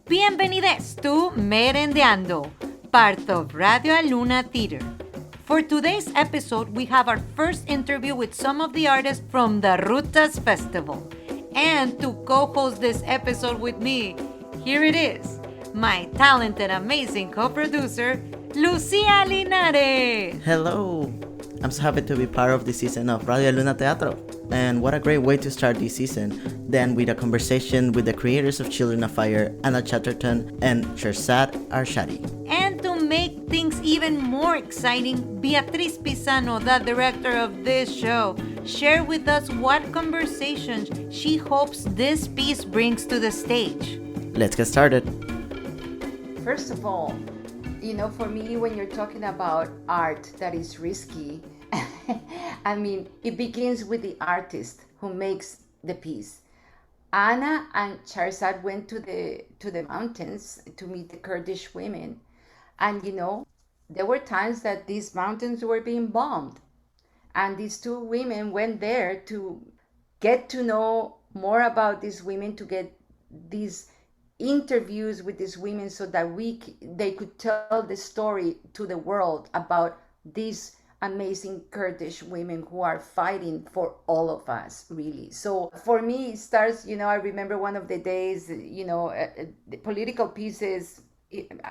Bienvenidos to Merendiando, part of Radio Luna Theater. For today's episode, we have our first interview with some of the artists from the Rutas Festival. And to co-host this episode with me, here it is, my talented, amazing co-producer, Lucia Linares. Hello! I'm so happy to be part of this season of Radio Luna Teatro. And what a great way to start this season than with a conversation with the creators of Children of Fire, Anna Chatterton and Shahrzad Arshadi. And to make things even more exciting, Beatriz Pizano, the director of this show, shared with us what conversations she hopes this piece brings to the stage. Let's get started. First of all, for me, when you're talking about art that is risky, I mean, it begins with the artist who makes the piece. Anna and Shahrzad went to the mountains to meet the Kurdish women. And, there were times that these mountains were being bombed. And these two women went there to get to know more about these women, to get these interviews with these women so that they could tell the story to the world about these amazing Kurdish women who are fighting for all of us, really. So for me, it starts, I remember one of the days, the political pieces,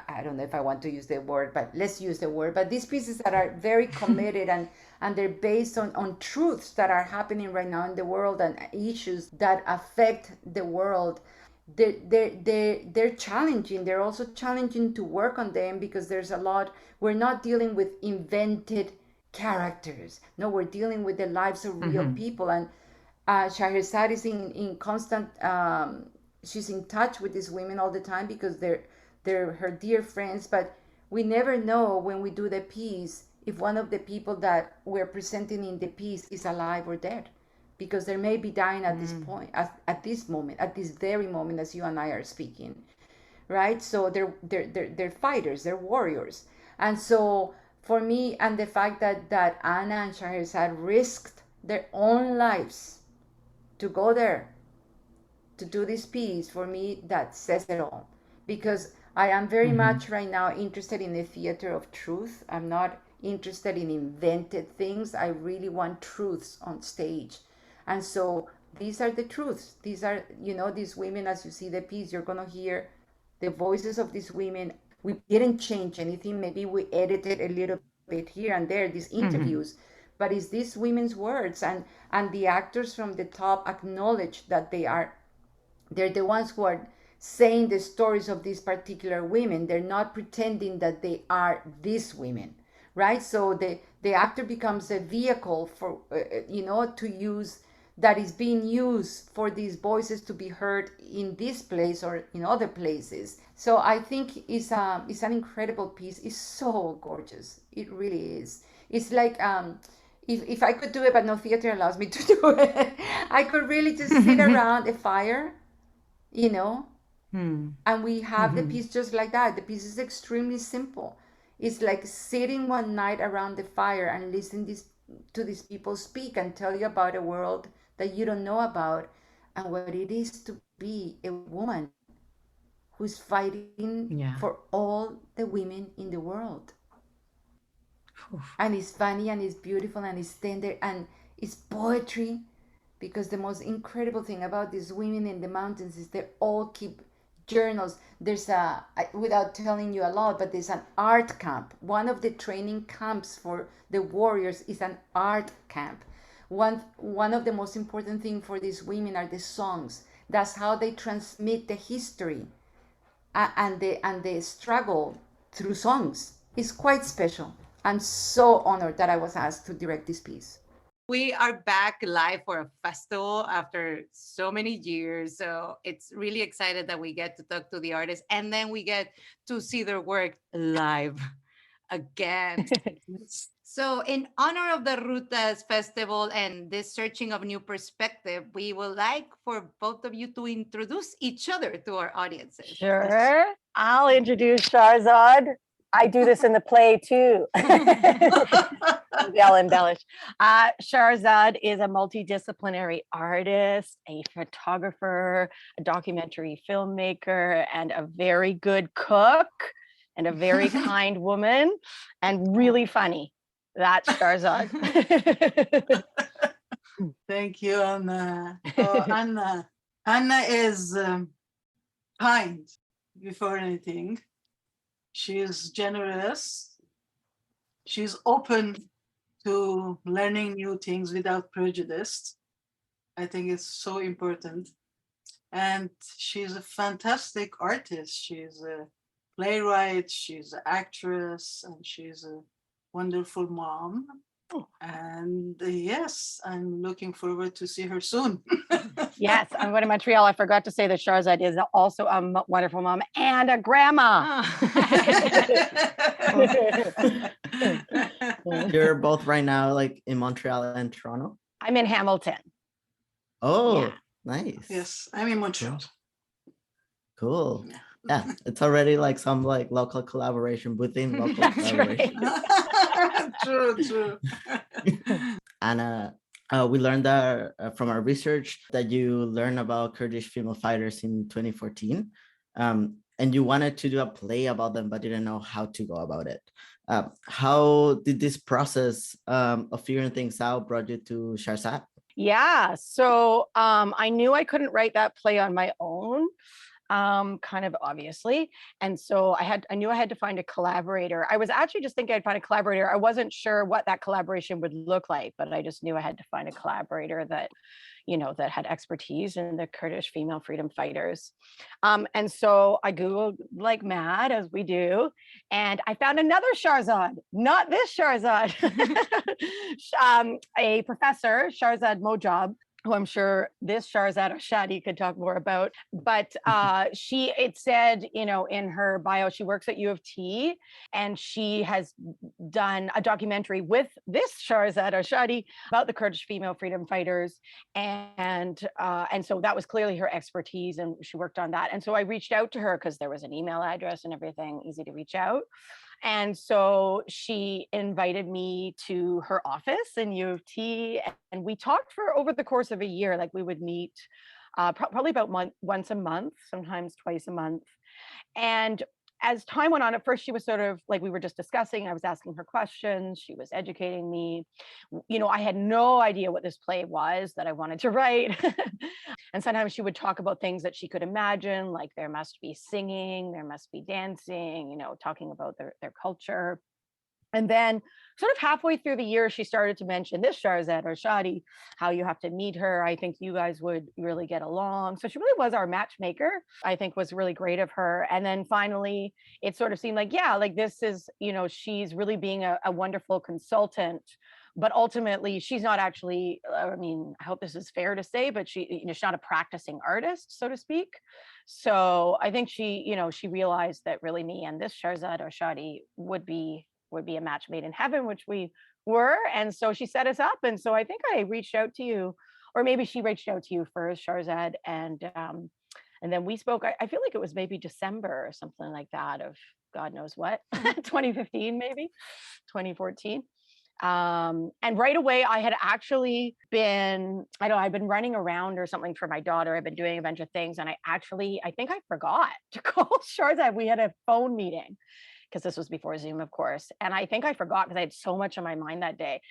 I don't know if I want to use the word, but let's use the word, but these pieces that are very committed and they're based on truths that are happening right now in the world and issues that affect the world. They're challenging. They're also challenging to work on them because there's a lot. We're not dealing with invented characters. No, we're dealing with the lives of real people. And Shahrzad is in constant. She's in touch with these women all the time because they're her dear friends. But we never know when we do the piece if one of the people that we're presenting in the piece is alive or dead, because they may be dying at this point, at this moment, at this very moment, as you and I are speaking, right? So they're fighters, they're warriors. And so for me, and the fact that Anna and Shahrzad risked their own lives to go there, to do this piece, for me, that says it all. Because I am very much right now interested in the theater of truth. I'm not interested in invented things. I really want truths on stage. And so these are the truths. These are, these women, as you see the piece, you're going to hear the voices of these women. We didn't change anything. Maybe we edited a little bit here and there, these interviews, but it's these women's words, and the actors from the top acknowledge that they're the ones who are saying the stories of these particular women. They're not pretending that they are these women, right? So the actor becomes a vehicle for, to use, that is being used for these voices to be heard in this place or in other places. So I think it's an incredible piece. It's so gorgeous. It really is. It's like, if I could do it, but no theater allows me to do it, I could really just sit around a fire, and we have the piece just like that. The piece is extremely simple. It's like sitting one night around the fire and listening to these people speak and tell you about a world that you don't know about, and what it is to be a woman who's fighting for all the women in the world. And it's funny and it's beautiful and it's tender and it's poetry, because the most incredible thing about these women in the mountains is they all keep journals. There's without telling you a lot, but there's an art camp. One of the training camps for the warriors is an art camp. One of the most important things for these women are the songs. That's how they transmit the history and the struggle through songs. It's quite special. I'm so honored that I was asked to direct this piece. We are back live for a festival after so many years. So it's really excited that we get to talk to the artists and then we get to see their work live again. So in honor of the Rutas Festival and this searching of new perspective, we would like for both of you to introduce each other to our audiences. Sure. I'll introduce Shahrzad. I do this in the play too. They'll embellish. Shahrzad is a multidisciplinary artist, a photographer, a documentary filmmaker, and a very good cook, and a very kind woman, and really funny. That's Shahrzad. Thank you, Anna. Oh, Anna. Anna is kind before anything. She is generous. She's open to learning new things without prejudice. I think it's so important. And she's a fantastic artist. She's a playwright, she's an actress, and she's a wonderful mom. And yes, I'm looking forward to see her soon. Yes, I'm going to Montreal. I forgot to say that Shahrzad is also a wonderful mom and a grandma. You're both right now like in Montreal and Toronto? I'm in Hamilton. Oh, Yeah. nice. Yes, I'm in Montreal. Cool. Yeah, it's already like some like local collaboration within local collaboration. True. Anna, we learned that from our research that you learned about Kurdish female fighters in 2014, and you wanted to do a play about them, but didn't know how to go about it. How did this process of figuring things out brought you to Shahrzad? Yeah, so I knew I couldn't write that play on my own. Kind of obviously. And so I knew I had to find a collaborator. I was actually just thinking I'd find a collaborator. I wasn't sure what that collaboration would look like, but I just knew I had to find a collaborator that, that had expertise in the Kurdish female freedom fighters. And so I Googled like mad, as we do, and I found another Shahrzad, not this Shahrzad, a professor, Shahrzad Mojab, who I'm sure this Shahrzad Arshadi could talk more about. But it said, in her bio, she works at U of T, and she has done a documentary with this Shahrzad Arshadi about the Kurdish female freedom fighters. And so that was clearly her expertise, and she worked on that. And so I reached out to her because there was an email address and everything, easy to reach out. And so she invited me to her office in U of T, and we talked for over the course of a year. Like we would meet probably about once a month, sometimes twice a month. And as time went on, at first she was sort of like, we were just discussing, I was asking her questions, she was educating me. I had no idea what this play was that I wanted to write. And sometimes she would talk about things that she could imagine, like there must be singing, there must be dancing, talking about their culture. And then sort of halfway through the year, she started to mention this Shahrzad Arshadi, how you have to meet her. I think you guys would really get along. So she really was our matchmaker. I think was really great of her. And then finally, it sort of seemed like, yeah, like this is, she's really being a wonderful consultant. But ultimately, she's not actually, I hope this is fair to say, but she's not a practicing artist, so to speak. So I think she realized that really me and this Shahrzad Arshadi would be a match made in heaven, which we were. And so she set us up. And so I think I reached out to you, or maybe she reached out to you first, Shahrzad. And then we spoke, I feel like it was maybe December or something like that of God knows what, 2015, maybe 2014. And right away I had actually been, I'd been running around or something for my daughter. I've been doing a bunch of things. And I think I forgot to call Shahrzad. We had a phone meeting, because this was before Zoom, of course. And I think I forgot because I had so much on my mind that day.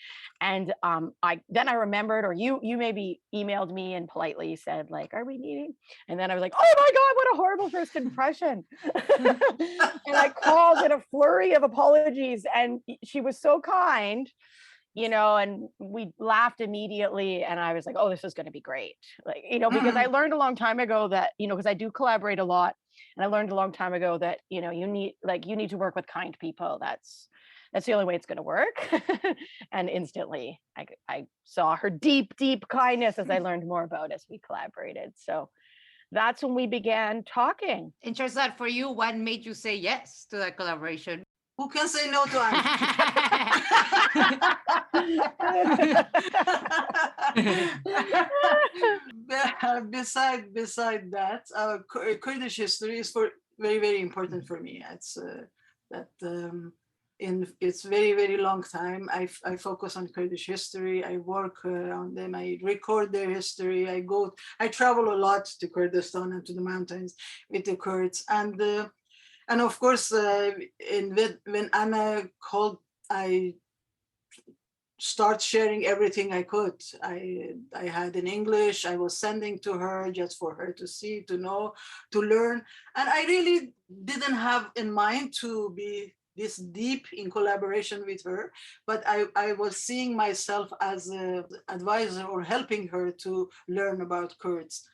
And I remembered, or you maybe emailed me and politely said like, are we meeting? And then I was like, oh my God, what a horrible first impression. And I called in a flurry of apologies, and she was so kind, and we laughed immediately. And I was like, oh, this is going to be great. Like, because I learned a long time ago that, because I do collaborate a lot. And I learned a long time ago that, you need to work with kind people. That's the only way it's going to work. And instantly I saw her deep, deep kindness as I learned more about as we collaborated. So that's when we began talking. And Shahrzad, for you, what made you say yes to that collaboration? Who can say no to us? Beside that, Kurdish history is very, very important for me. It's it's very, very long time. I focus on Kurdish history. I work on them. I record their history. I travel a lot to Kurdistan and to the mountains with the Kurds. And of course, when Anna called, I start sharing everything I could. I had in English, I was sending to her just for her to see, to know, to learn. And I really didn't have in mind to be this deep in collaboration with her, but I was seeing myself as an advisor or helping her to learn about Kurds.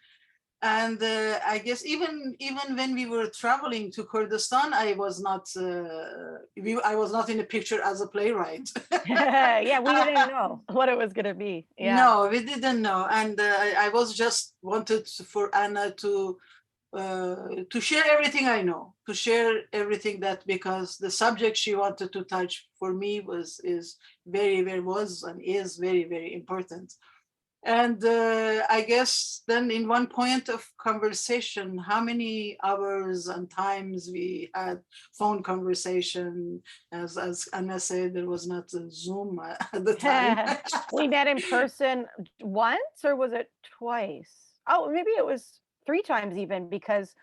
And I guess even when we were traveling to Kurdistan, I was not in the picture as a playwright. Yeah, we didn't know what it was going to be. Yeah. No, we didn't know, and I was just wanted for Anna to share everything I know, to share everything that, because the subject she wanted to touch for me was and is very, very important. And I guess then in one point of conversation, how many hours and times we had phone conversation, as Anna said, there was not a Zoom at the time. We met in person once, or was it twice? Oh, maybe it was 3 times even, because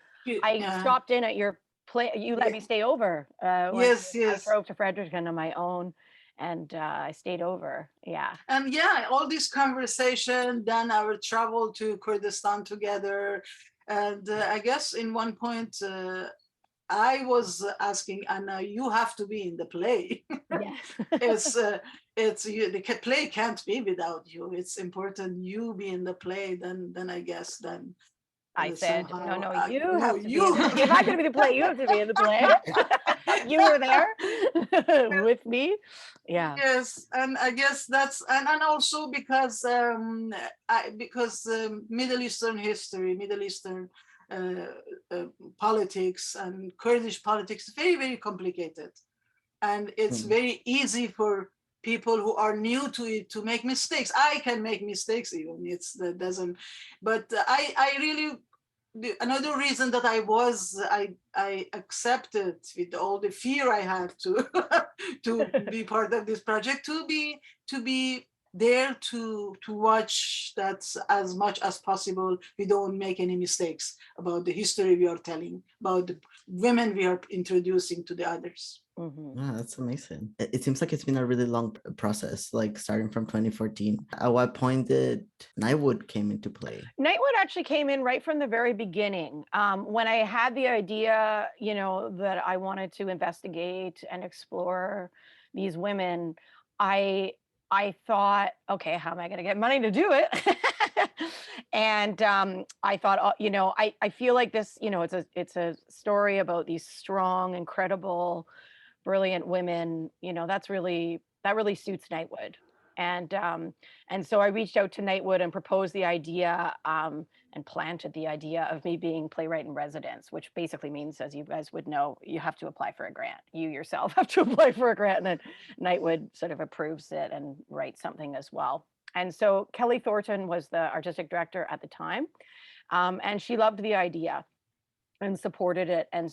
I stopped in at your place. You let me stay over. Yes, yes. I drove to Fredericton on my own, and I stayed over. Yeah. And yeah, all this conversation, then our travel to Kurdistan together. And I guess in one point, I was asking Anna, you have to be in the play. Yes. The play can't be without you. It's important you be in the play. Then I guess then I said, somehow, no, you no, have to you. be in the, if I'm going to be the play, you have to be in the play. You were there with me. Yeah. Yes, and I guess that's and also because Middle Eastern history, Middle Eastern politics and Kurdish politics is very, very complicated, and it's very easy for people who are new to it to make mistakes. I can make mistakes even. That doesn't, but I really. Another reason that I accepted with all the fear I had to to be part of this project, to be there to watch that as much as possible we don't make any mistakes about the history we are telling, about the women we are introducing to the others. Yeah, that's amazing. It seems like it's been a really long process, like starting from 2014. At what point did Nightwood came into play? Nightwood actually came in right from the very beginning. When I had the idea, that I wanted to investigate and explore these women, I thought, okay, how am I going to get money to do it? And I thought, I feel like this, it's a story about these strong, incredible, brilliant women. That really suits Nightwood. And so I reached out to Nightwood and proposed the idea, and planted the idea of me being playwright in residence, which basically means, as you guys would know, you have to apply for a grant. You yourself have to apply for a grant, and then Nightwood sort of approves it and writes something as well. And so Kelly Thornton was the artistic director at the time, and she loved the idea and supported it. And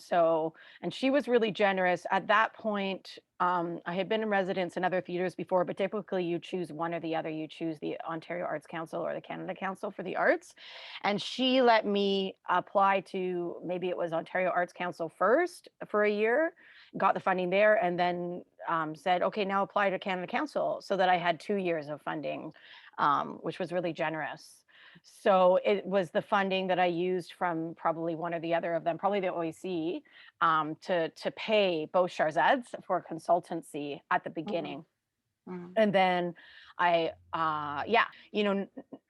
she was really generous. At that point, I had been in residence in other theaters before, but typically you choose one or the other. You choose the Ontario Arts Council or the Canada Council for the Arts. And she let me apply to, maybe it was Ontario Arts Council first for a year, got the funding there, and then said, okay, now apply to Canada Council, so that I had 2 years of funding, which was really generous. So it was the funding that I used from probably one or the other of them, probably the OAC, to pay both Shahrzad's for consultancy at the beginning. And then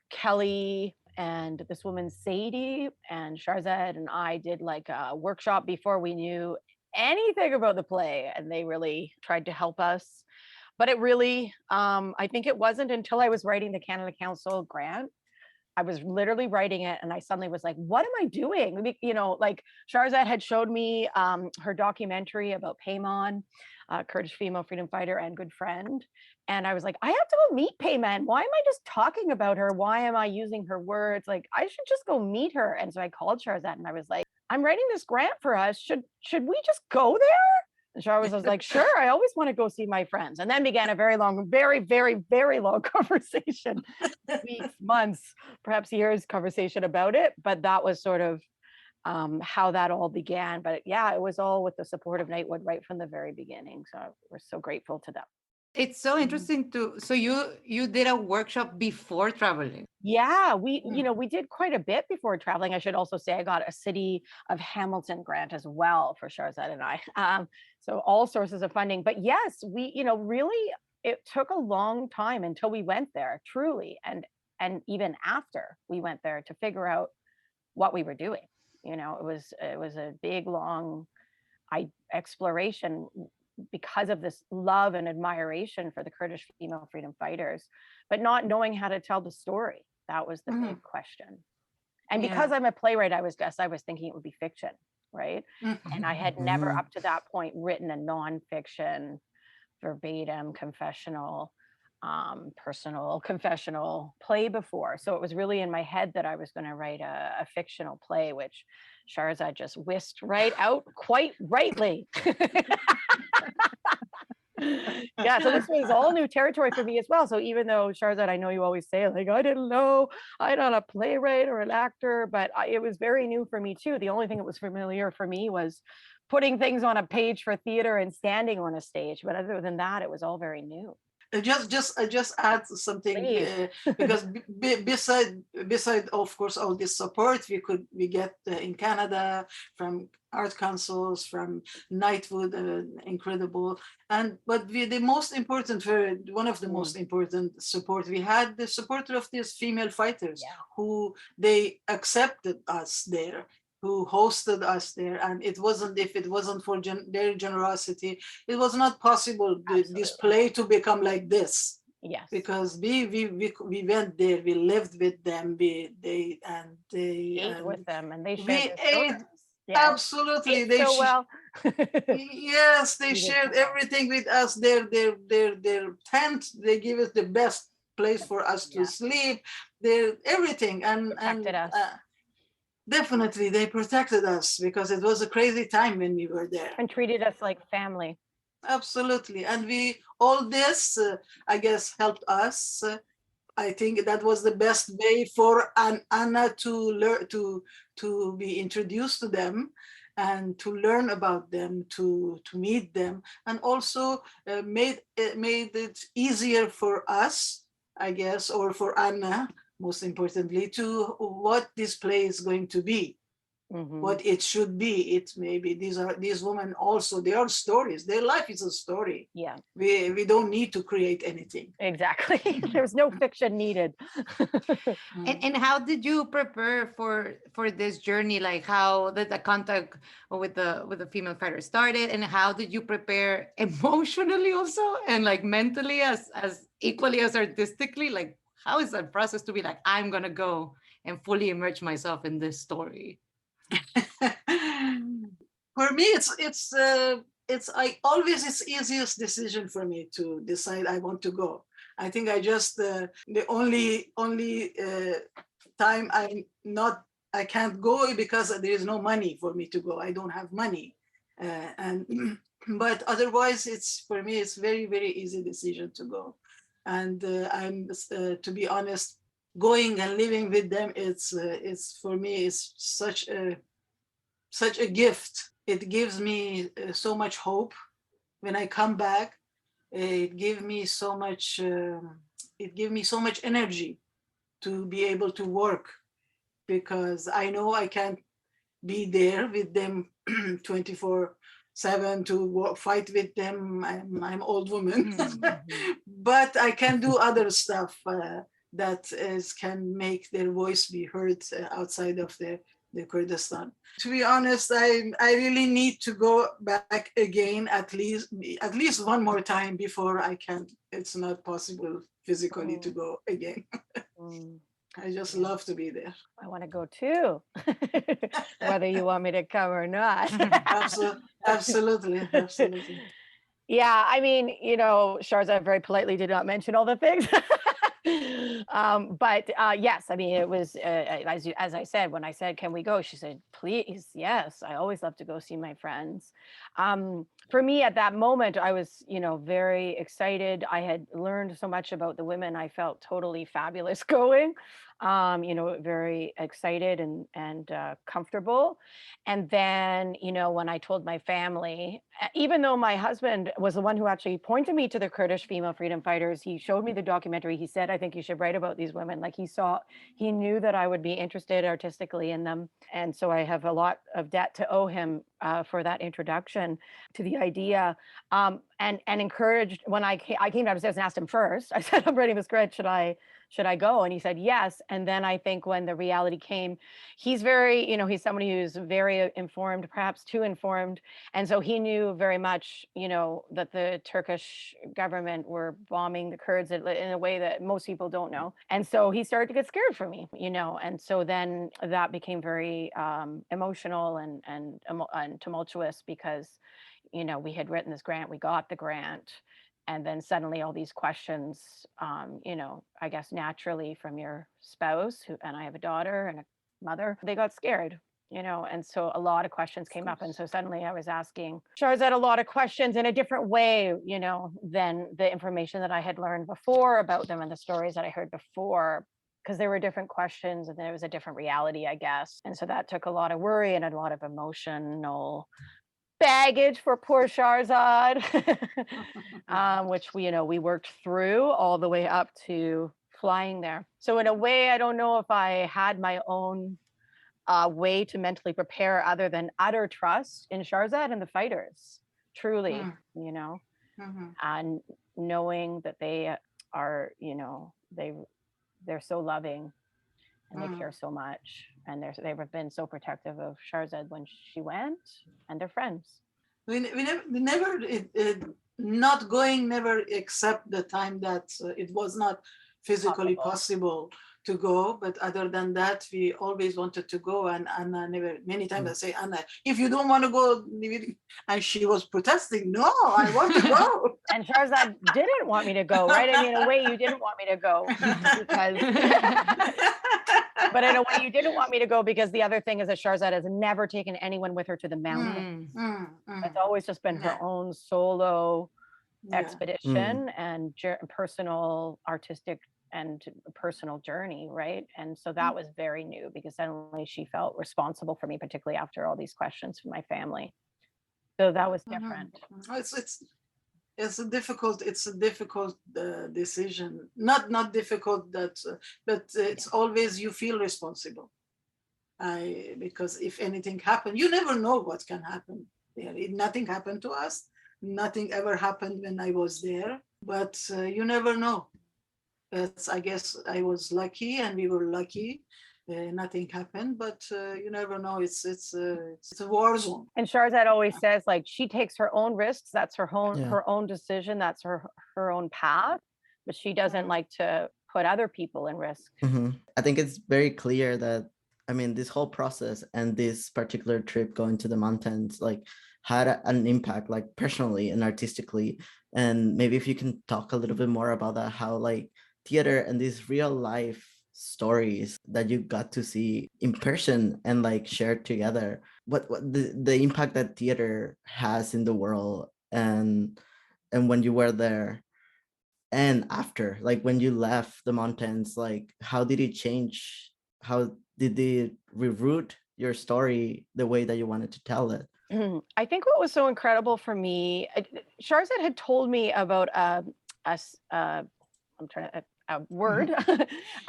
Kelly and this woman Sadie and Shahrzad and I did like a workshop before we knew anything about the play, and they really tried to help us. But it really, I think it wasn't until I was writing the Canada Council grant, I was literally writing it, and I suddenly was like, what am I doing? Like Shahrzad had showed me her documentary about Payman, Kurdish female freedom fighter and good friend. And I was like, I have to go meet Payman. Why am I just talking about her? Why am I using her words? Like, I should just go meet her. And so I called Shahrzad and I was like, I'm writing this grant for us. Should we just go there? And Shar was like, sure, I always want to go see my friends. And then began a very long, very, very, very long conversation, weeks, months, perhaps years conversation about it. But that was sort of how that all began. But yeah, it was all with the support of Nightwood right from the very beginning. So we're so grateful to them. It's so interesting to, so you did a workshop before traveling. Yeah, we did quite a bit before traveling. I should also say I got a City of Hamilton grant as well for Shahrzad and I. So all sources of funding. But yes, we, really, it took a long time until we went there, truly, and even after we went there to figure out what we were doing. It was a big, long exploration because of this love and admiration for the Kurdish female freedom fighters, but not knowing how to tell the story. That was the big question. And because I'm a playwright, I was thinking it would be fiction, right? And I had never up to that point written a nonfiction, verbatim, confessional, personal confessional play before. So it was really in my head that I was going to write a fictional play, which Shahrzad just whisked right out quite rightly. Yeah, so this was all new territory for me as well. So even though Shahrzad, I know you always say like, I didn't know, I'm not a playwright or an actor, but it was very new for me too. The only thing that was familiar for me was putting things on a page for theater and standing on a stage. But other than that, it was all very new. Just add something because beside of course all this support we get in Canada from art councils, from Nightwood, incredible, but the most important, one of the most important support we had, the support of these female fighters who they accepted us there, who hosted us there, and if it wasn't for their generosity, it was not possible this play to become like this. Yes, because we went there, we lived with them, they ate with them, and they shared we ate. Yes. Absolutely, they so well. Yes, they shared everything with us. Their tent, they give us the best place for us to sleep. Their everything and us. Definitely, they protected us because it was a crazy time when we were there. And treated us like family. Absolutely. And all this, I guess, helped us. I think that was the best way for Anna to learn, to be introduced to them and to learn about them, to meet them, and also made it easier for us, I guess, or for Anna, most importantly, to what this play is going to be, what it should be. It maybe these women also, they are stories. Their life is a story. Yeah. We don't need to create anything. Exactly. There's no fiction needed. And how did you prepare for this journey? Like, how did the contact with the female fighter started, and how did you prepare emotionally also, and like mentally as equally as artistically? Like, how is that process to be like, I'm gonna go and fully immerse myself in this story? For me, it's easiest decision for me to decide I want to go. I think I just the only time I can't go because there is no money for me to go. I don't have money, but otherwise for me it's very, very easy decision to go. And I'm to be honest, going and living with them, it's for me it's such a gift. It gives me so much hope when I come back. It gives me so much energy to be able to work, because I know I can't be there with them 24/7 to fight with them. I'm old woman, but I can do other stuff that can make their voice be heard outside of the Kurdistan. To be honest, I really need to go back again at least one more time before I can. It's not possible physically to go again. I just love to be there. I want to go too, whether you want me to come or not. Absolutely. Yeah, I mean, Shahrzad very politely did not mention all the things. But yes, I mean, it was as I said, when I said, "Can we go?" She said, "Please, yes. I always love to go see my friends." For me, at that moment, I was, very excited. I had learned so much about the women. I felt totally fabulous going. Very excited and comfortable. And then, when I told my family, even though my husband was the one who actually pointed me to the Kurdish female freedom fighters, he showed me the documentary. He said, "I think you should write about these women." Like he knew that I would be interested artistically in them. And so I have a lot of debt to owe him for that introduction to the idea. And encouraged when I came downstairs and asked him first. I said, "I'm writing this script. Should I go?" And he said yes. And then I think when the reality came, he's very, he's somebody who's very informed, perhaps too informed. And so he knew very much, that the Turkish government were bombing the Kurds in a way that most people don't know. And so he started to get scared for me, and so then that became very emotional and tumultuous because, we had written this grant, we got the grant. And then suddenly all these questions, I guess naturally from your spouse, and I have a daughter and a mother, they got scared, and so a lot of questions came up. And so suddenly I was asking Shahrzad a lot of questions in a different way, than the information that I had learned before about them and the stories that I heard before, because there were different questions and then it was a different reality, I guess. And so that took a lot of worry and a lot of emotional baggage for poor Shahrzad, which we worked through all the way up to flying there. So in a way, I don't know if I had my own way to mentally prepare other than utter trust in Shahrzad and the fighters, truly, and knowing that they are, they're so loving and they care so much. And they've been so protective of Shahrzad when she went, and they're friends. We never not going, never accept the time that it was not physically possible to go. But other than that, we always wanted to go. And Anna never, many times I say, "Anna, if you don't want to go," and she was protesting, "No, I want to go." And Shahrzad didn't want me to go, right? I mean, in a way, you didn't want me to go because, but in a way, you didn't want me to go because the other thing is that Shahrzad has never taken anyone with her to the mountains. It's always just been her own solo expedition and personal, artistic, and personal journey, right? And so that was very new because suddenly she felt responsible for me, particularly after all these questions from my family. So that was different. It's a difficult decision. Not difficult but it's always you feel responsible. Because if anything happened, you never know what can happen. Nothing happened to us. Nothing ever happened when I was there. But you never know. I guess I was lucky, and we were lucky. Nothing happened, but you never know. It's a war zone. And Shahrzad always says, like, she takes her own risks. That's her own decision. That's her own path. But she doesn't like to put other people in risk. I think it's very clear that, I mean, this whole process and this particular trip going to the mountains, like, had an impact, like, personally and artistically. And maybe if you can talk a little bit more about that, how, like, theater and these real life stories that you got to see in person and, like, shared together, what the impact that theater has in the world, and when you were there and after, like, when you left the mountains, like, how did it change? How did it reroute your story the way that you wanted to tell it? I think what was so incredible for me, Shahrzad had told me about a word.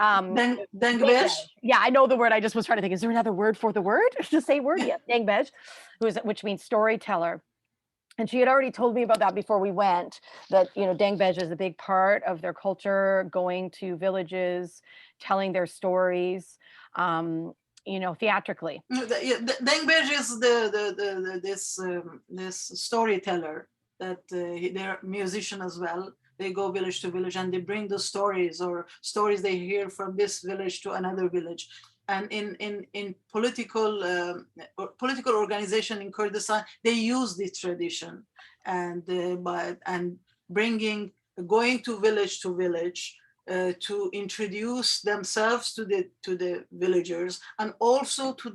Dengbej. Yeah, I know the word. I just was trying to think, is there another word for the word? To say word? Yeah, Dengbej, which means storyteller. And she had already told me about that before we went, that, Dengbej is a big part of their culture, going to villages, telling their stories, theatrically. Dengbej is this storyteller that they're musician as well. They go village to village and they bring the stories they hear from this village to another village. And in political organization in Kurdistan, they use this tradition, and going to village to introduce themselves to the villagers, and also to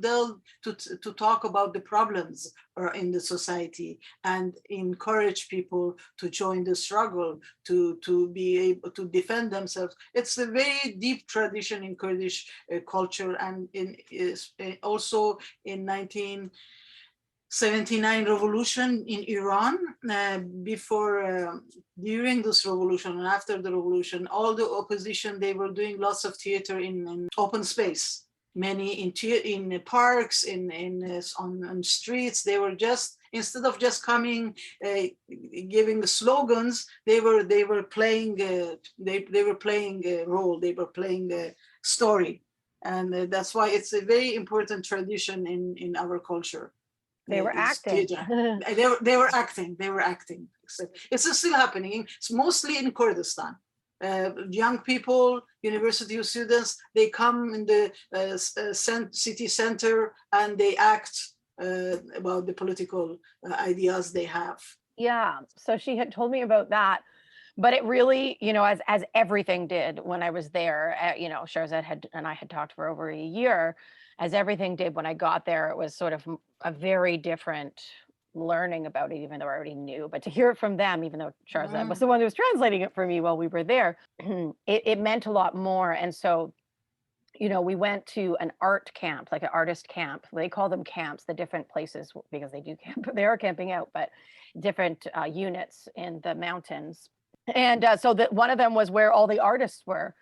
talk about the problems in the society, and encourage people to join the struggle, to be able to defend themselves. It's a very deep tradition in Kurdish culture, and also in 1979 revolution in Iran, during this revolution and after the revolution, all the opposition, they were doing lots of theater in open space, many in parks, on streets. They were just, instead of just coming, giving the slogans, they were playing they were playing a role, they were playing a story, and that's why it's a very important tradition in our culture. They were acting. They were acting. They were acting. It's still happening. It's mostly in Kurdistan. Young people, university students, they come in the city center and they act about the political ideas they have. Yeah. So she had told me about that. But it really, as everything did when I was there, Shahrzad and I had talked for over a year. As everything did when I got there, it was sort of a very different learning about it, even though I already knew. But to hear it from them, even though Shahrzad was the one who was translating it for me while we were there, it meant a lot more. And so, we went to an art camp, like an artist camp. They call them camps, the different places, because they do camp, they are camping out, but different units in the mountains. And so that one of them was where all the artists were.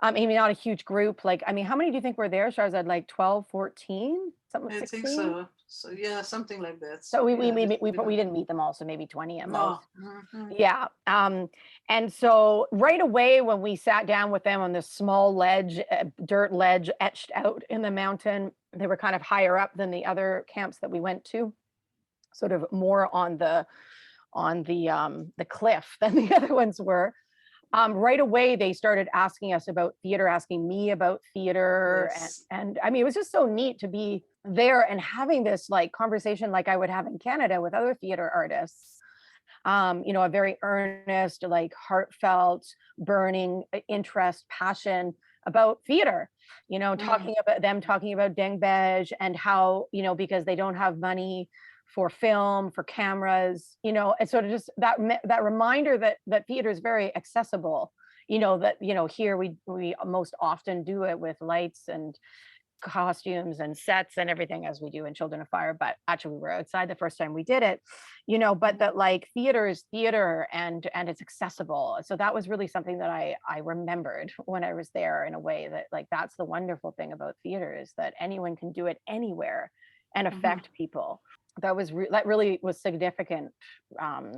Maybe not a huge group. Like, I mean, how many do you think were there, Shahrzad? Like 12, 14? Something like 16? I think so. So yeah, something like that. So we didn't meet them all, so maybe 20 at most. Mm-hmm. Yeah. And so right away when we sat down with them on this small ledge, dirt ledge etched out in the mountain, they were kind of higher up than the other camps that we went to, sort of more on the cliff than the other ones were. Right away, they started asking us about theater, asking me about theater. Yes. And I mean, it was just so neat to be there and having this like conversation like I would have in Canada with other theater artists. A very earnest, like heartfelt, burning interest, passion about theater, talking about Dengbej and how, because they don't have money for film, for cameras, and sort of just that reminder that theater is very accessible, here we most often do it with lights and costumes and sets and everything as we do in Children of Fire, but actually we were outside the first time we did it, but that like theater is theater and it's accessible. So that was really something that I remembered when I was there, in a way that like, that's the wonderful thing about theater, is that anyone can do it anywhere and affect people. That really was significant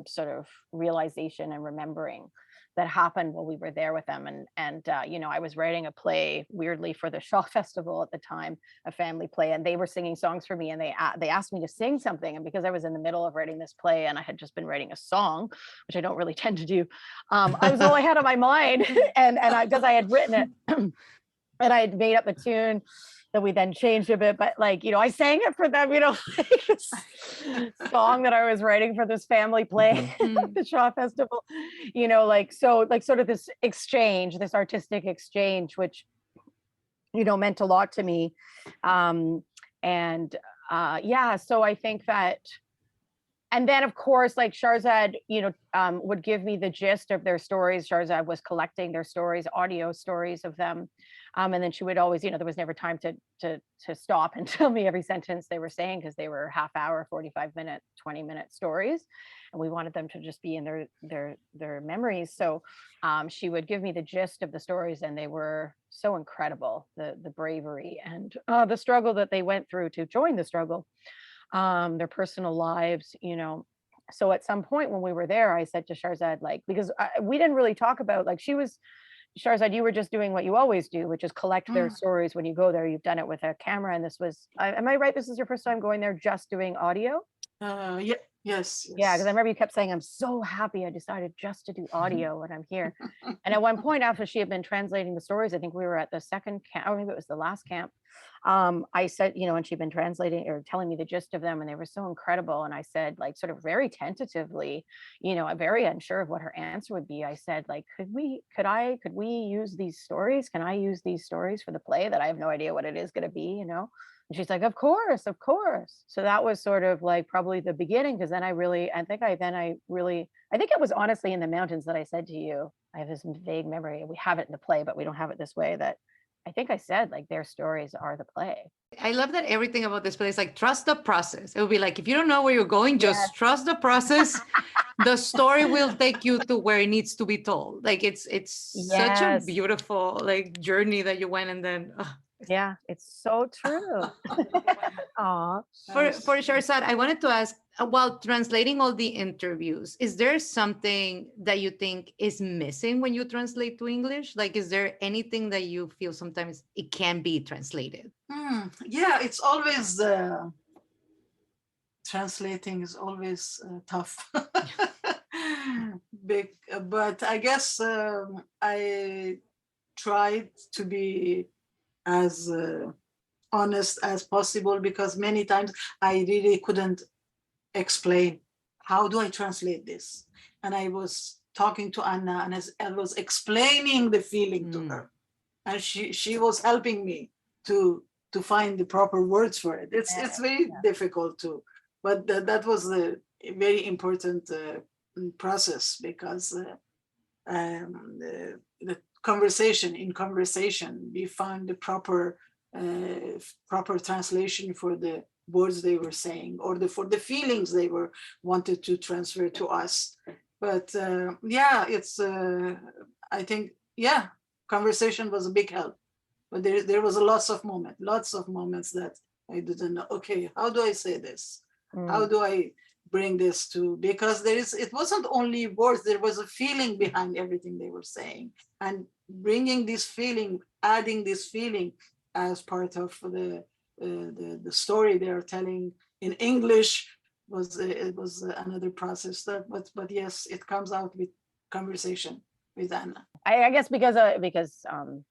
sort of realization and remembering that happened while we were there with them. And I was writing a play, weirdly, for the Shaw Festival at the time, a family play, and they were singing songs for me, and they asked me to sing something. And because I was in the middle of writing this play and I had just been writing a song, which I don't really tend to do, I was all I had on my mind, and because I had written it and I had made up a tune that we then changed a bit, but like, I sang it for them, like this song that I was writing for this family play at the Shaw Festival, sort of this exchange, this artistic exchange, which, meant a lot to me. So I think that, and then of course, like Shahrzad, would give me the gist of their stories. Shahrzad was collecting their stories, audio stories of them. And then she would always, there was never time to stop and tell me every sentence they were saying, because they were half hour, 45-minute, 20-minute stories. And we wanted them to just be in their memories. So she would give me the gist of the stories, and they were so incredible, the bravery and the struggle that they went through to join the struggle, their personal lives, So at some point when we were there, I said to Shahrzad, like, because we didn't really talk about, like, Shahrzad, you were just doing what you always do, which is collect their stories when you go there. You've done it with a camera, and this was, am I right? This is your first time going there just doing audio? Yeah, yes, Yeah, because I yes. remember you kept saying, I'm so happy I decided just to do audio when I'm here. And at one point, after she had been translating the stories, I think we were at the second camp, or maybe it was the last camp. I said, and she'd been translating or telling me the gist of them, and they were so incredible. And I said, like, sort of very tentatively, I'm very unsure of what her answer would be. I said, like, could we use these stories? Can I use these stories for the play that I have no idea what it is going to be? And she's like, of course, of course. So that was sort of like probably the beginning, because then I think it was honestly in the mountains that I said to you, I have this vague memory. We have it in the play, but we don't have it this way, that I think I said, like, their stories are the play. I love that everything about this place, like, trust the process. It would be like, if you don't know where you're going, Yes. just trust the process. The story will take you to where it needs to be told. Like, it's such a Yes. beautiful, like, journey that you went, and then Yeah, it's so true. Aw. for Shahrzad, I wanted to ask, while translating all the interviews, is there something that you think is missing when you translate to English? Like, is there anything that you feel sometimes it can be translated? Yeah, it's always translating is always tough. Big, but I guess I tried to be as honest as possible, because many times I really couldn't explain how do I translate this, and I was talking to Anna, and as I was explaining the feeling to her, and she was helping me to find the proper words for it. It's very difficult to, but that was a very important process, because the conversation we found the proper translation for the words they were saying, or for the feelings they were wanted to transfer to us. But yeah, it's I think, yeah, conversation was a big help. But there was lots of moments that I didn't know, okay, how do I say this? How do I bring this to, because it wasn't only words, there was a feeling behind everything they were saying, and bringing this feeling, adding this feeling as part of the story they are telling in English was another process. But yes, it comes out with conversation with Anna. I guess because as an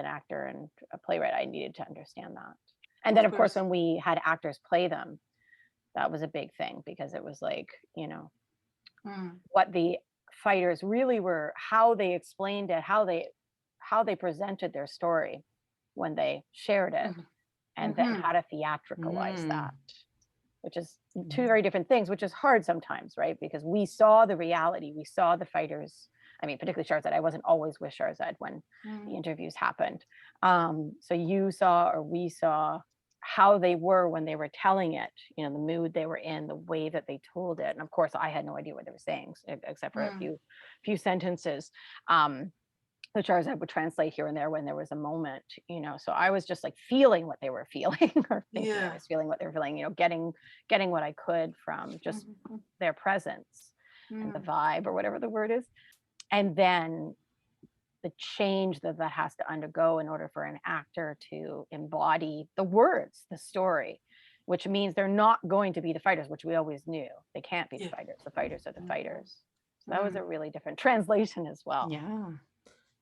actor and a playwright, I needed to understand that. And then, of course, when we had actors play them, that was a big thing, because it was like, what the fighters really were, how they explained it, how they presented their story when they shared it, and then how to theatricalize that, which is two very different things, which is hard sometimes, right? Because we saw the reality, we saw the fighters. I mean, particularly Shahrzad. I wasn't always with Shahrzad when the interviews happened. So you saw, or we saw, how they were when they were telling it, the mood they were in, the way that they told it. And of course, I had no idea what they were saying, except for a few sentences. Which Shahrzad would translate here and there when there was a moment, So I was just like feeling what they were feeling, or thinking I was feeling what they were feeling, getting what I could from just their presence and the vibe, or whatever the word is. And then the change that has to undergo in order for an actor to embody the words, the story, which means they're not going to be the fighters, which we always knew. They can't be the fighters. The fighters are the fighters. So that was a really different translation as well.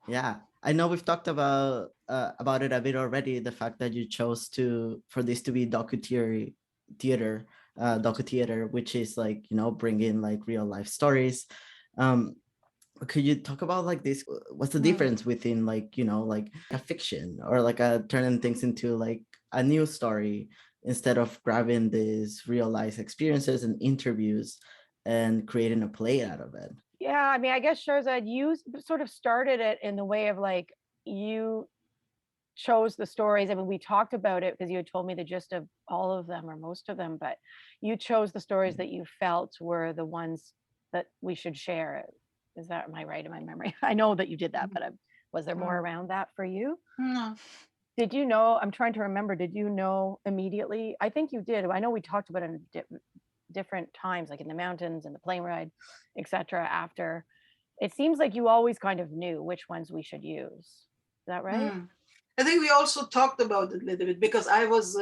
Yeah, I know we've talked about it a bit already. The fact that you chose for this to be docu-theater, which is like, bring in like real life stories. Could you talk about like this? What's the difference within like, like a fiction, or like turning things into like a news story, instead of grabbing these real life experiences and interviews and creating a play out of it? Yeah, I mean, I guess Shahrzad, you sort of started it in the way of like, you chose the stories. I mean, we talked about it because you had told me the gist of all of them, or most of them, but you chose the stories that you felt were the ones that we should share. Am I right in my memory? I know that you did that, but was there more around that for you? No. Did you know? I'm trying to remember. Did you know immediately? I think you did. I know we talked about it in different times, like in the mountains and the plane ride, etc. After, it seems like you always kind of knew which ones we should use. Is that right? I think we also talked about it a little bit because I was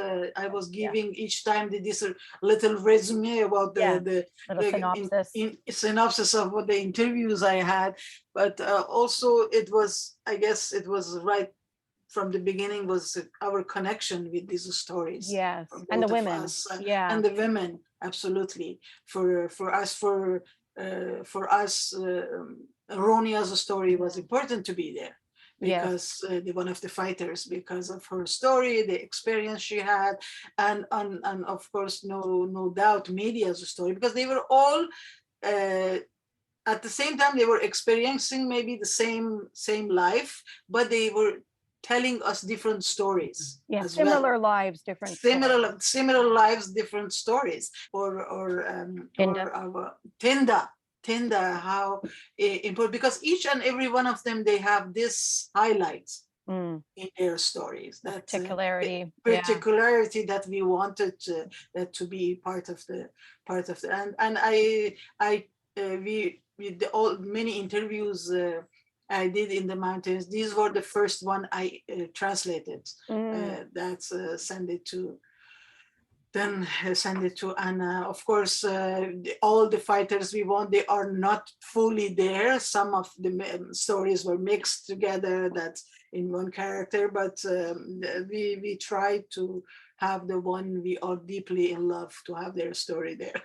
giving each time this little resume about Yeah, little the synopsis. in synopsis of what the interviews I had, but also it was, I guess it was right from the beginning, was our connection with these stories Yes, for and the both of women. us, Yeah, and the women, absolutely. For us, Ronia's story was important to be there yes, because one of the fighters, because of her story, the experience she had, and of course, no doubt, media's story, because they were all uh, at the same time they were experiencing maybe the same life, but they were telling us different stories yeah. as well. Similar lives, different stories. Similar lives, different stories. Kinda. Or Tinda, how important, because each and every one of them, they have this highlights Mm, in their stories, that particularity. Yeah. particularity that we wanted that to be part of the, and I we with all many interviews I did in the mountains. These were the first one I translated. Mm, That's send it to then send it to Anna. Of course, all the fighters we want, they are not fully there. Some of the stories were mixed together, that's in one character, but we try to have the one we are deeply in love to have their story there.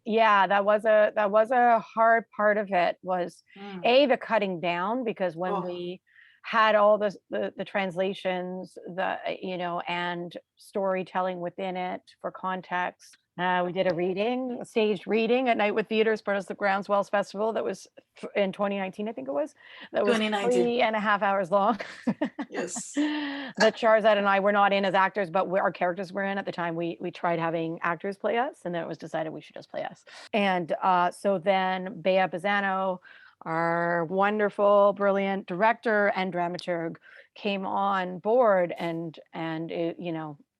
yeah, that was a hard part of it, was Mm. the cutting down, because when Oh, we had all the translations, and storytelling within it for context. We did a staged reading at Night with Theaters, part of the Groundswells Festival, that was in 2019, I think it was, that was 2019. 3.5 hours long. Yes. That Shahrzad and I were not in as actors, but our characters were in at the time. We tried having actors play us, and then it was decided we should just play us. And so then Beatriz Pizano, our wonderful, brilliant director and dramaturg, came on board, and it,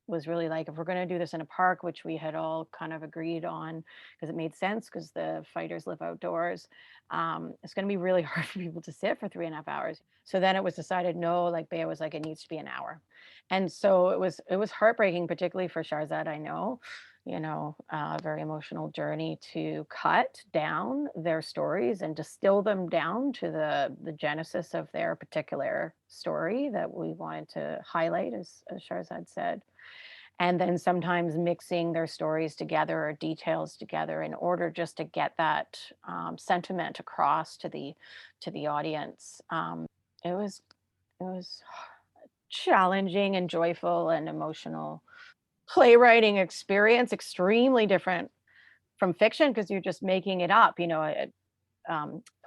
was really like, if we're going to do this in a park, which we had all kind of agreed on because it made sense, because the fighters live outdoors, it's going to be really hard for people to sit for 3.5 hours. So then it was decided, no, like Bea was like, it needs to be an hour. And so it was heartbreaking, particularly for Shahrzad, I know, a very emotional journey to cut down their stories and distill them down to the genesis of their particular story that we wanted to highlight, as Shahrzad said. And then sometimes mixing their stories together or details together in order just to get that sentiment across to the audience. It was challenging and joyful and emotional playwriting experience, extremely different from fiction, because you're just making it up.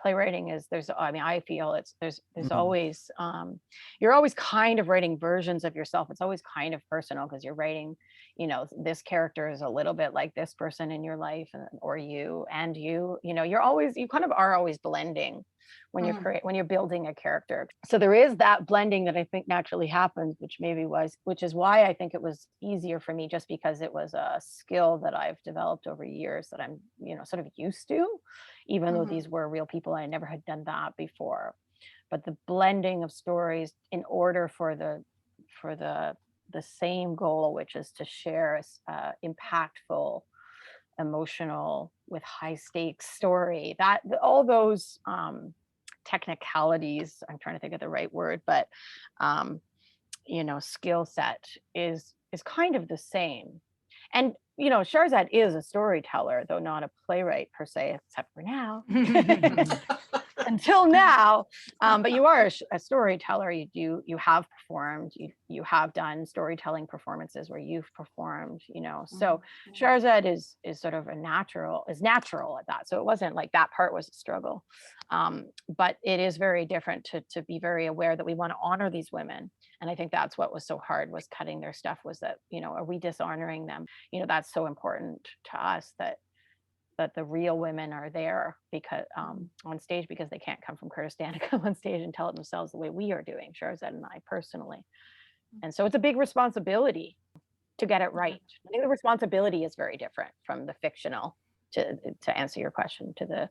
Playwriting is, I feel there's Mhm. always, you're always kind of writing versions of yourself. It's always kind of personal, because you're writing, this character is a little bit like this person in your life, or you kind of are always blending when you're Mm. when you're building a character. So there is that blending that I think naturally happens, which is why I think it was easier for me, just because it was a skill that I've developed over years, that I'm, sort of used to, even though Mhm. these were real people and I never had done that before. But the blending of stories in order for the same goal, which is to share impactful, emotional, with high stakes story, that all those technicalities, I'm trying to think of the right word, but skill set is kind of the same. And Shahrzad is a storyteller, though not a playwright per se, except for now. Until now. But you are a storyteller. You have performed. You have done storytelling performances where you've performed. So Shahrzad is sort of natural at that. So it wasn't like that part was a struggle. But it is very different to be very aware that we want to honor these women. And I think that's what was so hard, was cutting their stuff, was that, are we dishonoring them? That's so important to us, that the real women are there, because on stage, because they can't come from Kurdistan and come on stage and tell it themselves the way we are doing, Shahrzad and I personally. And so it's a big responsibility to get it right. I think the responsibility is very different from the fictional, to answer your question, to the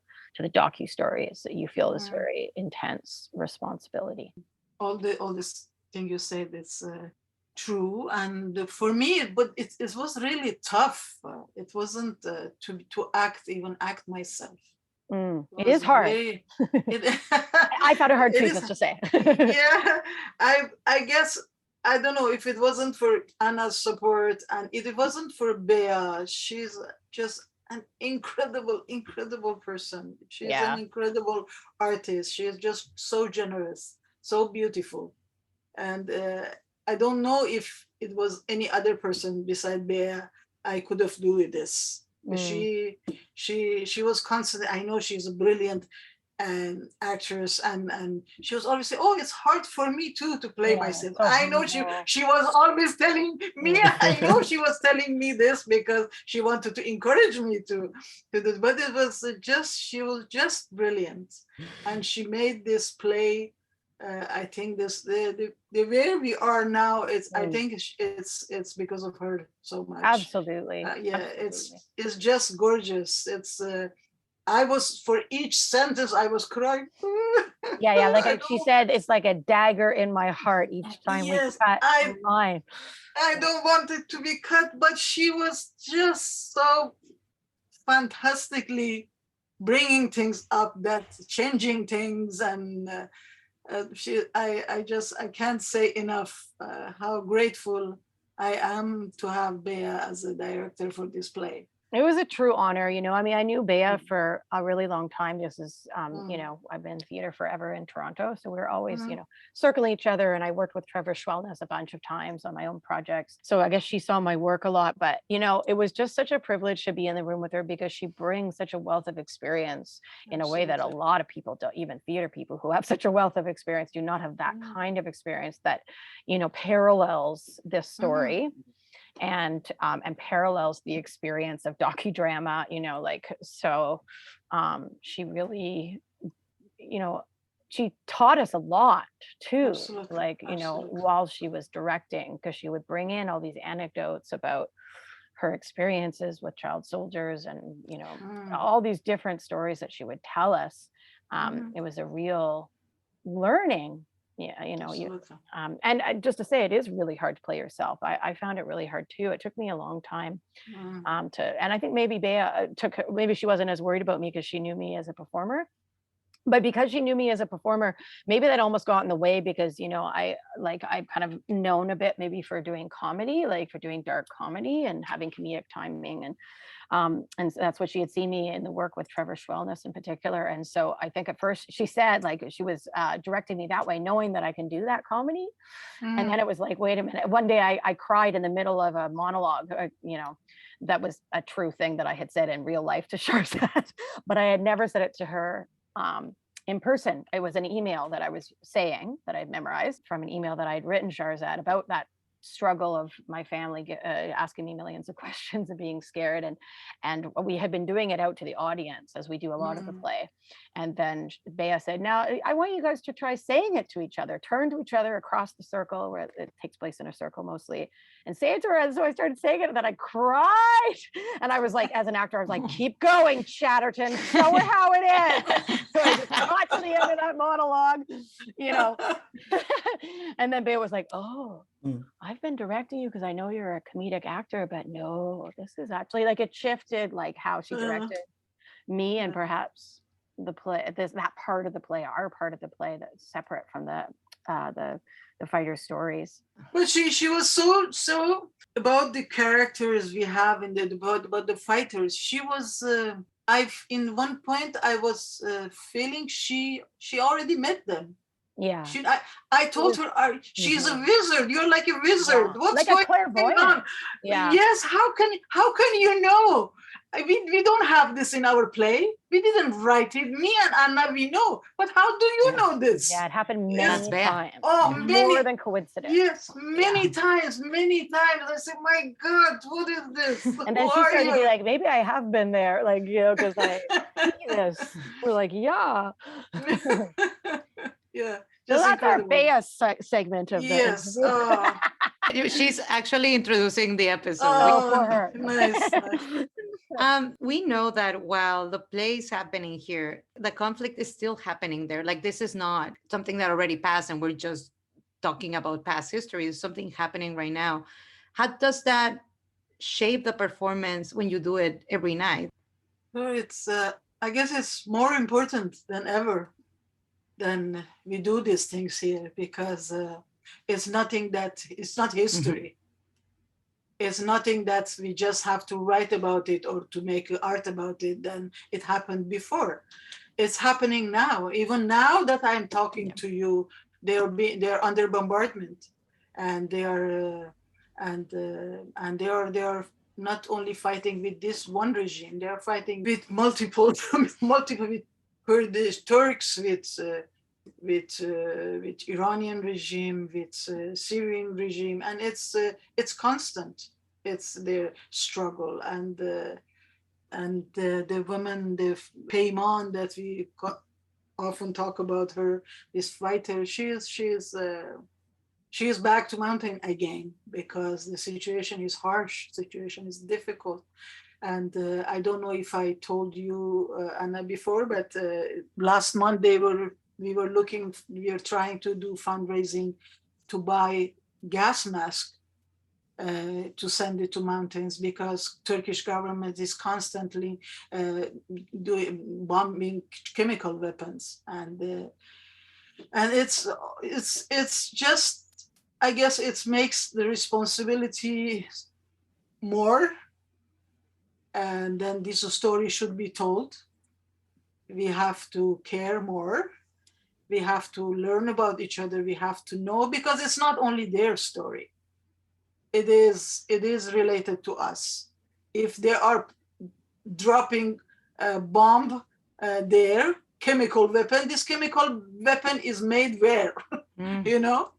docu stories. You feel this very intense responsibility. All this thing you said is true. And for me, it was really tough. It wasn't to act myself. It is Was hard. very, it, I found it hard it too, is, just to say. yeah. I guess I don't know if it wasn't for Anna's support and if it wasn't for Bea. She's just an incredible person. She's an Yeah. incredible artist. She is just so generous, so beautiful, and I don't know if it was any other person beside Bea I could have do with this. Mm. She was constant. I know she's a brilliant actress, and she was always saying, "Oh, it's hard for me too to play Yeah, myself." so I know humble. she was always telling me. Mm. I know she was telling me this because she wanted to encourage me to do. But it was just she was just brilliant, and she made this play. I think the way we are now. I Mm. think it's because of her so much. Absolutely. Yeah, Absolutely. it's just gorgeous. It's I was for each sentence I was crying. Yeah, yeah. Like I she don't. said, it's like a dagger in my heart each time we Yes, cut a line. I don't want it to be cut, but she was just so fantastically bringing things up, that changing things, and I can't say enough how grateful I am to have Bea as a director for this play. It was a true honor, you know. I mean, I knew Bea Mm, for a really long time. This is, you mm, know, I've been in theater forever in Toronto, so we were always, you mm, know, circling each other. And I worked with Trevor Schwellnus a bunch of times on my own projects. So I guess she saw my work a lot. But you know, it was just such a privilege to be in the room with her because she brings such a wealth of experience in a way that a absolutely. lot of people don't, even theater people who have such a wealth of experience, do not have that Mm, kind of experience that, you know, parallels this mm, story and parallels the experience of docudrama, you know, like so she really, you know, she taught us a lot too, absolutely. like, you know, Absolutely. while she was directing, because she would bring in all these anecdotes about her experiences with child soldiers and, you know, Mm, all these different stories that she would tell us. mm, It was a real learning. Yeah, you know, you absolutely. and just to say, it is really hard to play yourself. I found it really hard too. It took me a long time Mm, to, and I think maybe Bea maybe she wasn't as worried about me because she knew me as a performer. But because she knew me as a performer, maybe that almost got in the way because, you know, I've kind of known a bit maybe for doing comedy, like for doing dark comedy and having comedic timing and so that's what she had seen me in the work with Trevor Schwellnus in particular. And so I think at first she said, like, she was directing me that way, knowing that I can do that comedy. And then mm, it was like, wait a minute. One day I cried in the middle of a monologue, you know, that was a true thing that I had said in real life to Shahrzad, but I had never said it to her in person. It was an email that I was saying that I had memorized from an email that I had written Shahrzad about that struggle of my family asking me millions of questions and being scared, and we had been doing it out to the audience as we do a lot of the mm. play. And then Bea said, now I want you guys to try saying it to each other, turn to each other across the circle where it takes place in a circle mostly, and say it to her. And so I started saying it and then I cried, and I was like, as an actor, I was like, keep going, Chatterton, show her how it is. So I just got to the end of that monologue, you know. And then Bea was like, oh, Mm. I've been directing you because I know you're a comedic actor, but no, this is actually, like, it shifted like how she Uh, directed me and yeah. perhaps the play, that part of the play, our part of the play that's separate from uh the the fighter stories. But she was so about the characters we have in the about the fighters. She was I've in one point I was feeling she already met them. Yeah. I It told was, her, she's a mhm, wizard. You're like a yeah, wizard. What's like a going clairvoyant. on? Yeah. Yes, how can you know? We don't have this in our play. We didn't write it. Me and Anna, we know. But how do you Yeah. know Yeah, this? it happened That's Yes. many Bea. times. Oh, It's more many. than coincidence. Yes, Yeah. many times, many times. I said, my God, what is this? And Who then she are started to be you? like, maybe I have been there, like, you know, because I see this. We're like, yeah. Yeah, So just that's our incredible. Bea segment of the Yes. interview. Oh, She's actually introducing the episode. Go oh, for her. nice, nice. We know that while the play is happening here, the conflict is still happening there. Like, this is not something that already passed and we're just talking about past history. It's something happening right now. How does that shape the performance when you do it every night? So it's, I guess it's more important than ever than we do these things here, because it's nothing that, it's not history. It's nothing that we just have to write about it or to make art about it. Then it happened before. It's happening now. Even now that I'm talking to you, they're under bombardment, and they are not only fighting with this one regime. They are fighting with multiple multiple, with Kurdish Turks, with Iranian regime, with Syrian regime, and it's constant. It's their struggle, and the woman, the Peyman that we often talk about her, this fighter, she is back to mountain again, because the situation is harsh, situation is difficult. And I don't know if I told you, Anna, before, but last month we were trying to do fundraising to buy gas masks to send it to mountains, because Turkish government is constantly bombing chemical weapons, and it's just, I guess it makes the responsibility more, and then this story should be told. We have to care more. We have to learn about each other. We have to know, because it's not only their story. It is related to us. If they are dropping a bomb there, chemical weapon, this chemical weapon is made where? You know?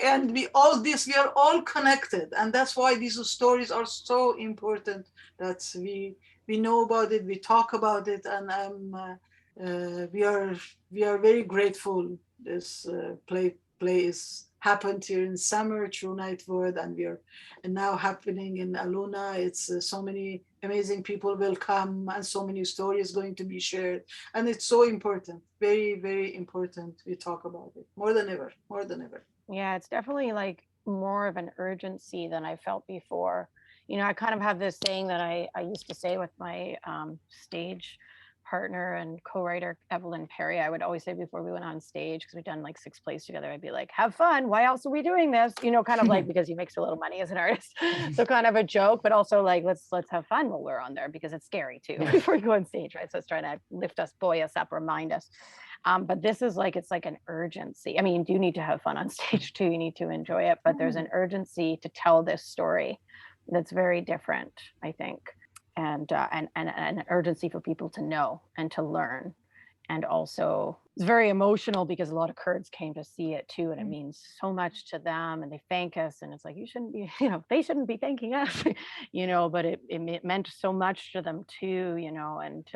And we are all connected, and that's why these stories are so important, that we know about it, we talk about it, and we are very grateful this play is happened here in summer through Night Word, and now happening in Aluna. It's so many amazing people will come, and so many stories going to be shared, and it's so important, very, very important. We talk about it more than ever. Yeah, it's definitely like more of an urgency than I felt before. I kind of have this saying that I used to say with my stage partner and co-writer Evelyn Perry. I would always say before we went on stage, because we've done like 6 plays together, I'd be like, have fun. Why else are we doing this? Kind of like, because you make so little money as an artist. So kind of a joke, but also like, let's have fun while we're on there, because it's scary too before you go on stage, right? So it's trying to lift us, buoy us up, remind us. But this is like, it's like an urgency. I mean, you do need to have fun on stage too. You need to enjoy it, but there's an urgency to tell this story that's very different, I think. And an urgency for people to know and to learn. And also it's very emotional, because a lot of Kurds came to see it too, and it means so much to them, and they thank us, and it's like, you shouldn't be, they shouldn't be thanking us, but it meant so much to them too, and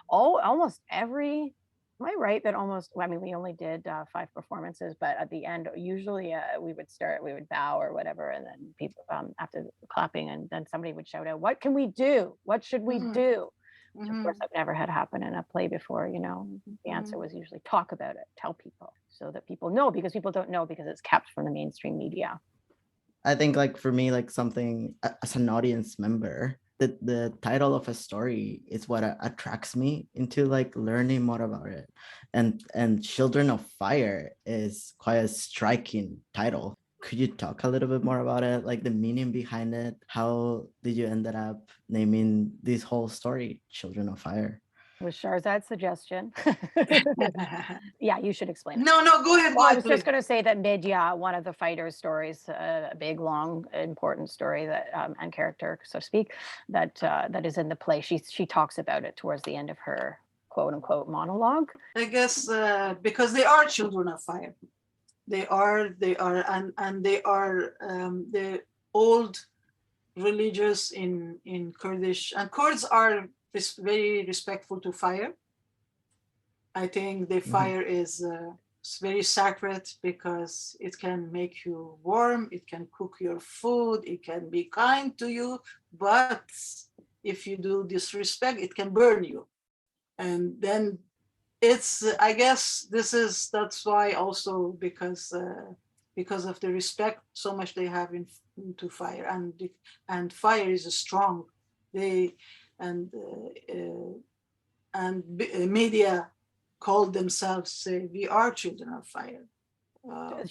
almost every, am I right that almost, I mean, we only did 5 performances, but at the end, usually we would bow or whatever. And then people, after clapping, and then somebody would shout out, what can we do? What should we do? Which of course I've never had happen in a play before, the answer was usually talk about it, tell people, so that people know, because people don't know, because it's kept from the mainstream media. I think, like, for me, like, something as an audience member, the title of a story is what attracts me into like learning more about it, and Children of Fire is quite a striking title. Could you talk a little bit more about it, like the meaning behind it? How did you end up naming this whole story Children of Fire? Was Shahrzad's suggestion. Yeah, you should explain it. No, go ahead. Well, I was just going to say that Medya, one of the fighters' stories, a big, long, important story that and character, so to speak, that is in the play. She talks about it towards the end of her quote unquote monologue. I guess because they are children of fire. They are, and they are the old religious in Kurdish, and Kurds are very respectful to fire. I think the fire is very sacred, because it can make you warm, it can cook your food, it can be kind to you, but if you do disrespect, it can burn you. And then it's, I guess that's why also, because because of the respect so much they have into fire, and fire is strong. They and media call themselves, say, we are children of fire.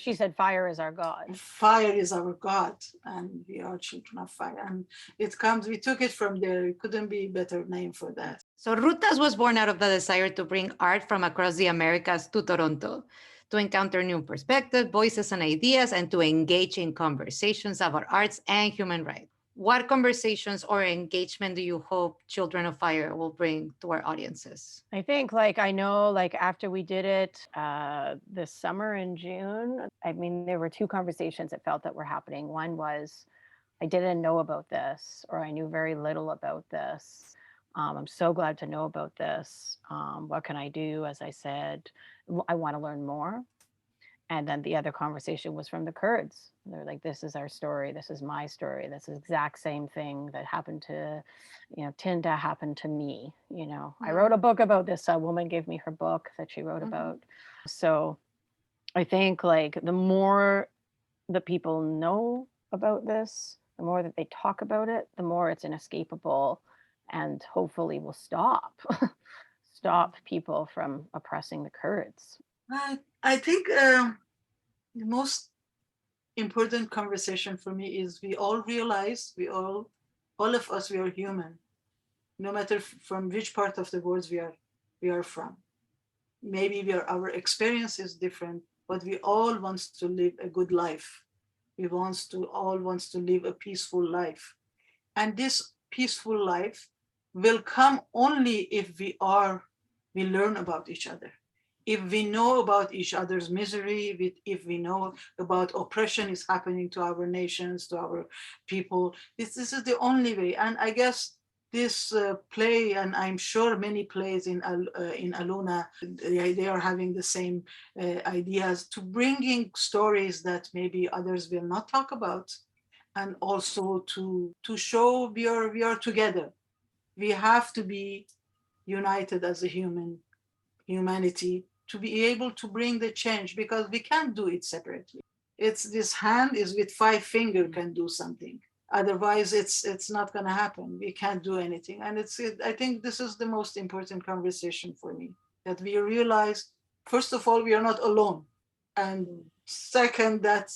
She said, "Fire is our God." Fire is our God, and we are children of fire. And we took it from there. It couldn't be a better name for that. So Rutas was born out of the desire to bring art from across the Americas to Toronto, to encounter new perspectives, voices, and ideas, and to engage in conversations about arts and human rights. What conversations or engagement do you hope Children of Fire will bring to our audiences? I think, I know, after we did it this summer in June, I mean, there were two conversations it felt that were happening. One was, I didn't know about this, or I knew very little about this. I'm so glad to know about this. What can I do? As I said, I want to learn more. And then the other conversation was from the Kurds. They're like, this is our story. This is my story. This is the exact same thing that happened to, Tinda happened to me. I wrote a book about this. A woman gave me her book that she wrote about. So I think the more that people know about this, the more that they talk about it, the more it's inescapable, and hopefully will stop people from oppressing the Kurds. I think the most important conversation for me is we all realize all of us, we are human, no matter from which part of the world we are from. Maybe our experience is different, but we all want to live a good life. We all want to live a peaceful life, and this peaceful life will come only if we learn about each other. If we know about each other's misery, if we know about oppression is happening to our nations, to our people, this is the only way. And I guess this play, and I'm sure many plays in Aluna, they are having the same ideas, to bringing stories that maybe others will not talk about, and also to show we are together. We have to be united as a humanity to be able to bring the change, because we can't do it separately. It's this hand is with 5 fingers can do something. Otherwise, it's not going to happen. We can't do anything. And I think this is the most important conversation for me, that we realize, first of all, we are not alone. And second, that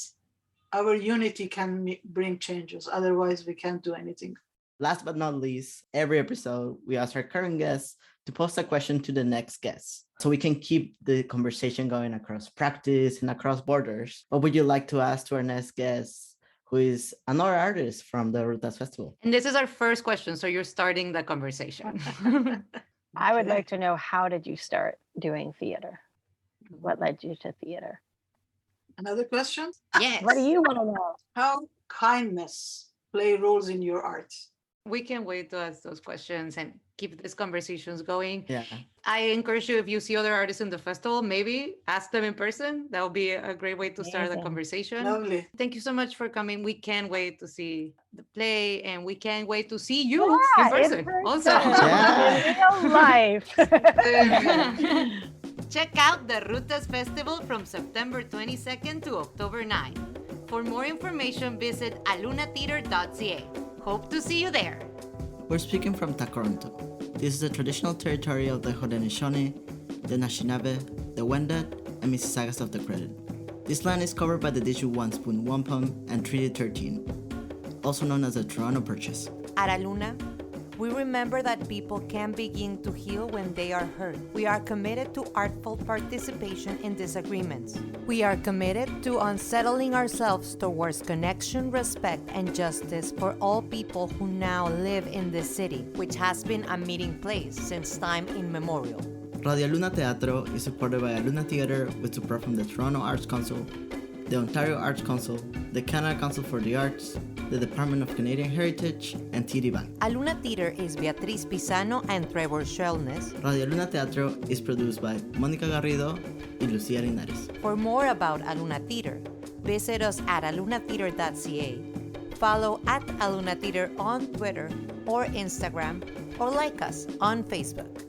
our unity can bring changes. Otherwise, we can't do anything. Last but not least, every episode, we ask our current guests to post a question to the next guest, so we can keep the conversation going across practice and across borders. What would you like to ask to our next guest, who is another artist from the Rutas Festival? And this is our first question, so you're starting the conversation. I would like to know, how did you start doing theater? What led you to theater? Another question? Yes. What do you want to know? How kindness play roles in your art? We can wait to ask those questions and keep these conversations going. Yeah. I encourage you, if you see other artists in the festival, maybe ask them in person. That would be a great way to start the conversation. Lovely. Thank you so much for coming. We can't wait to see the play, and we can't wait to see you in person. Also. Yeah. In real life. Check out the Rutas Festival from September 22nd to October 9th. For more information, visit alunatheater.ca. Hope to see you there. We're speaking from Toronto. This is the traditional territory of the Haudenosaunee, the Anishinaabe, the Wendat, and Mississaugas of the Credit. This land is covered by the Diju Spoon Wampum and Treaty 13, also known as the Toronto Purchase. At Aluna, we remember that people can begin to heal when they are hurt. We are committed to artful participation in disagreements. We are committed to unsettling ourselves towards connection, respect, and justice for all people who now live in this city, which has been a meeting place since time immemorial. Radio Aluna Teatro is supported by Aluna Theatre with support from the Toronto Arts Council, the Ontario Arts Council, the Canada Council for the Arts, the Department of Canadian Heritage, and TD Bank. Aluna Theater is Beatriz Pizano and Trevor Shellness. Radio Aluna Teatro is produced by Mónica Garrido y Lucía Linares. For more about Aluna Theater, visit us at alunatheater.ca, follow at Aluna Theater on Twitter or Instagram, or like us on Facebook.